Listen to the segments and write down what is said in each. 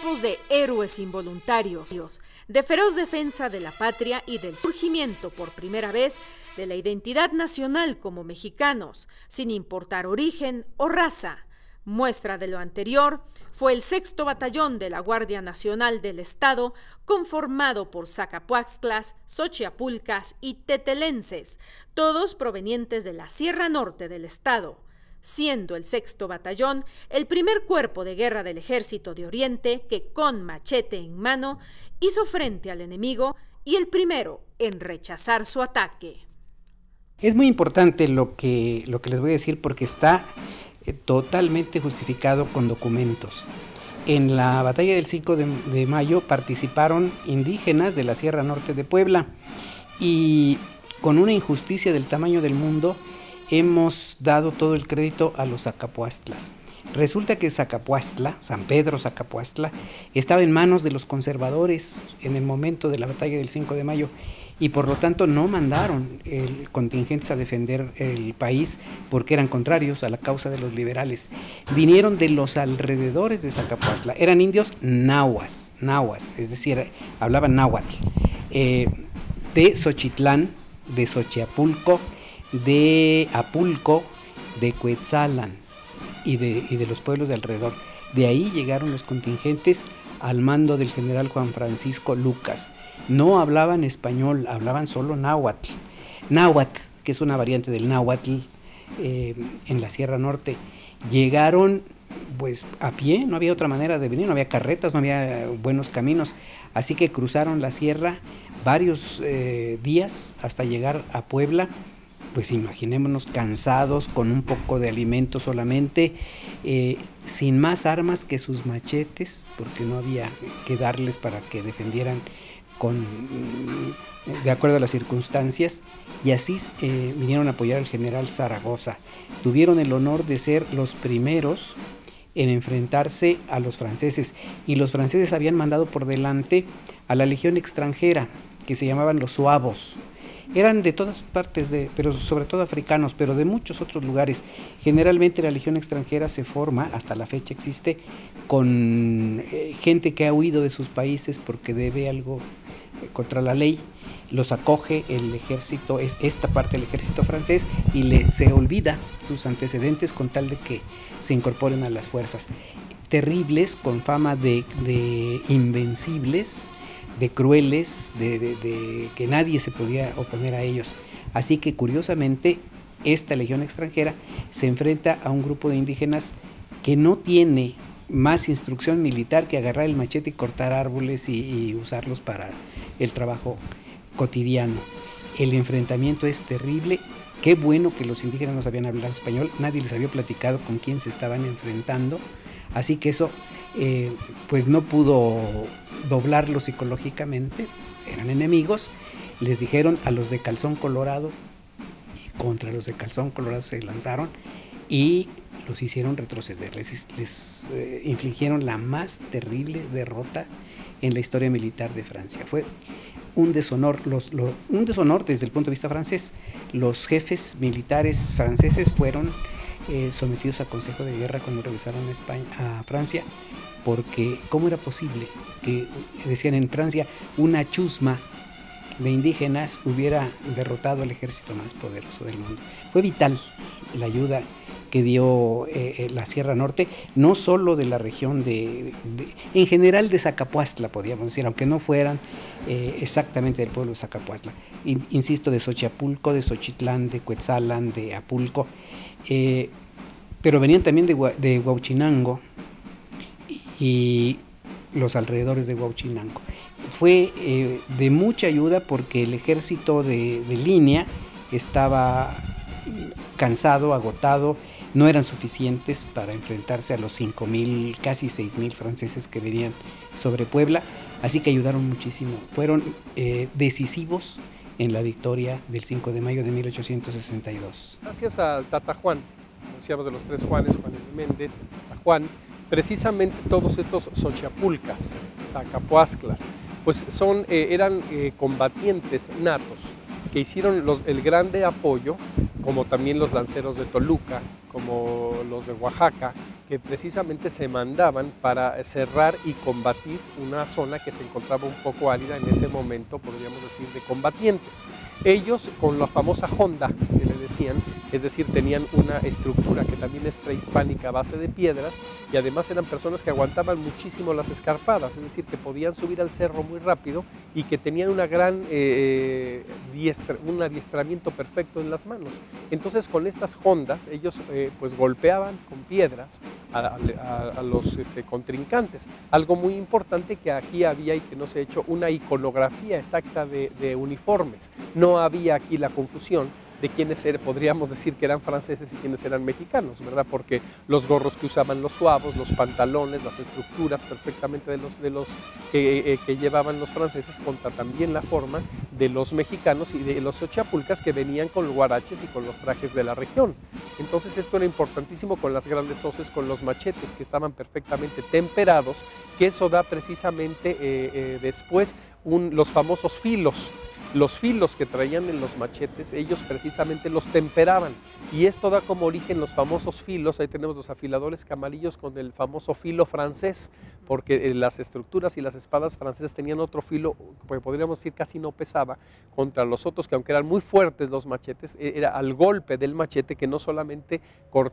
grupos de héroes involuntarios, de feroz defensa de la patria y del surgimiento por primera vez de la identidad nacional como mexicanos, sin importar origen o raza. Muestra de lo anterior fue el 6º Batallón de la Guardia Nacional del Estado, conformado por zacapuaxtlas, xochiapulcas y tetelenses, todos provenientes de la Sierra Norte del Estado, siendo el 6º Batallón el primer cuerpo de guerra del Ejército de Oriente que, con machete en mano, hizo frente al enemigo y el primero en rechazar su ataque. Es muy importante lo que les voy a decir porque está totalmente justificado con documentos. En la batalla del 5 de mayo participaron indígenas de la Sierra Norte de Puebla y con una injusticia del tamaño del mundo hemos dado todo el crédito a los zacapuastlas. Resulta que Zacapuastla, San Pedro Zacapuastla, estaba en manos de los conservadores en el momento de la batalla del 5 de mayo y por lo tanto no mandaron contingentes a defender el país porque eran contrarios a la causa de los liberales. Vinieron de los alrededores de Zacapuastla, eran indios nahuas, es decir, hablaban náhuatl, de Xochitlán, de Xochiapulco, de Apulco, de Cuetzalan y de los pueblos de alrededor. De ahí llegaron los contingentes al mando del general Juan Francisco Lucas. No hablaban español, hablaban solo náhuatl. Náhuatl, que es una variante del náhuatl en la Sierra Norte. Llegaron pues a pie, no había otra manera de venir, no había carretas, no había buenos caminos, así que cruzaron la sierra varios días hasta llegar a Puebla. Pues imaginémonos cansados, con un poco de alimento solamente, sin más armas que sus machetes, porque no había que darles para que defendieran de acuerdo a las circunstancias, y así vinieron a apoyar al general Zaragoza. Tuvieron el honor de ser los primeros en enfrentarse a los franceses, y los franceses habían mandado por delante a la legión extranjera, que se llamaban los suavos. Eran de todas partes, pero sobre todo africanos, pero de muchos otros lugares. Generalmente la legión extranjera se forma, hasta la fecha existe, con gente que ha huido de sus países porque debe algo contra la ley. Los acoge el ejército, esta parte del ejército francés, y se olvida sus antecedentes con tal de que se incorporen a las fuerzas. Terribles, con fama de invencibles, de crueles, de que nadie se podía oponer a ellos. Así que curiosamente esta legión extranjera se enfrenta a un grupo de indígenas que no tiene más instrucción militar que agarrar el machete y cortar árboles y usarlos para el trabajo cotidiano. El enfrentamiento es terrible. Qué bueno que los indígenas no sabían hablar español, nadie les había platicado con quién se estaban enfrentando, así que eso pues no pudo doblarlos psicológicamente, eran enemigos. Les dijeron a los de calzón colorado, y contra los de calzón colorado se lanzaron y los hicieron retroceder, les infligieron la más terrible derrota en la historia militar de Francia. Fue un deshonor, un deshonor desde el punto de vista francés. Los jefes militares franceses fueron sometidos a consejo de guerra cuando regresaron a Francia, porque ¿cómo era posible que, decían en Francia, una chusma de indígenas hubiera derrotado al ejército más poderoso del mundo? Fue vital la ayuda que dio la Sierra Norte, no solo de la región en general de Zacapuastla, podríamos decir, aunque no fueran exactamente del pueblo de Zacapuastla. Insisto, de Xochiapulco, de Xochitlán, de Cuetzalan, de Apulco, pero venían también de Huauchinango y los alrededores de Huauchinango. Fue de mucha ayuda porque el ejército de línea estaba cansado, agotado, no eran suficientes para enfrentarse a los 5,000, casi 6,000 franceses que venían sobre Puebla, así que ayudaron muchísimo. Fueron decisivos en la victoria del 5 de mayo de 1862. Gracias al Tata Juan, decíamos de los tres Juanes, Juan Méndez, Tata Juan, precisamente todos estos xochiapulcas, zacapuastlas, pues eran combatientes natos que hicieron el grande apoyo, como también los lanceros de Toluca, como los de Oaxaca, que precisamente se mandaban para cerrar y combatir una zona que se encontraba un poco árida en ese momento, podríamos decir, de combatientes. Ellos con la famosa honda que le decían, es decir, tenían una estructura que también es prehispánica a base de piedras y además eran personas que aguantaban muchísimo las escarpadas, es decir, que podían subir al cerro muy rápido y que tenían una gran un adiestramiento perfecto en las manos. Entonces con estas hondas ellos pues golpeaban con piedras a los contrincantes. Algo muy importante que aquí había y que no se ha hecho una iconografía exacta de uniformes. No había aquí la confusión de quiénes podríamos decir que eran franceses y quiénes eran mexicanos, ¿verdad? Porque los gorros que usaban los suavos, los pantalones, las estructuras perfectamente de los que llevaban los franceses contra también la forma de los mexicanos y de los xochapulcas que venían con los huaraches y con los trajes de la región. Entonces esto era importantísimo con las grandes hoces, con los machetes que estaban perfectamente temperados, que eso da precisamente después los famosos filos. Los filos que traían en los machetes, ellos precisamente los temperaban y esto da como origen los famosos filos. Ahí tenemos los afiladores camarillos con el famoso filo francés, porque las estructuras y las espadas francesas tenían otro filo que podríamos decir casi no pesaba contra los otros, que aunque eran muy fuertes los machetes, era al golpe del machete que no solamente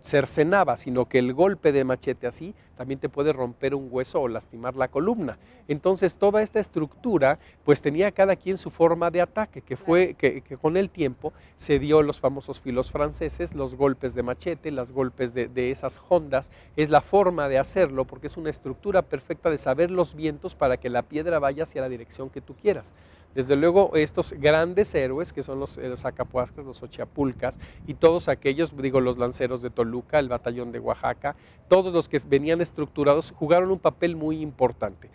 cercenaba, sino que el golpe de machete así también te puede romper un hueso o lastimar la columna. Entonces toda esta estructura pues tenía cada quien su forma de ataque, que fue que con el tiempo se dio los famosos filos franceses, los golpes de machete, los golpes de esas hondas. Es la forma de hacerlo porque es una estructura perfecta de saber los vientos para que la piedra vaya hacia la dirección que tú quieras. Desde luego estos grandes héroes que son los Acapuascas, los Xochapulcas y todos aquellos, digo, los lanceros de Toluca, el batallón de Oaxaca, todos los que venían estructurados jugaron un papel muy importante.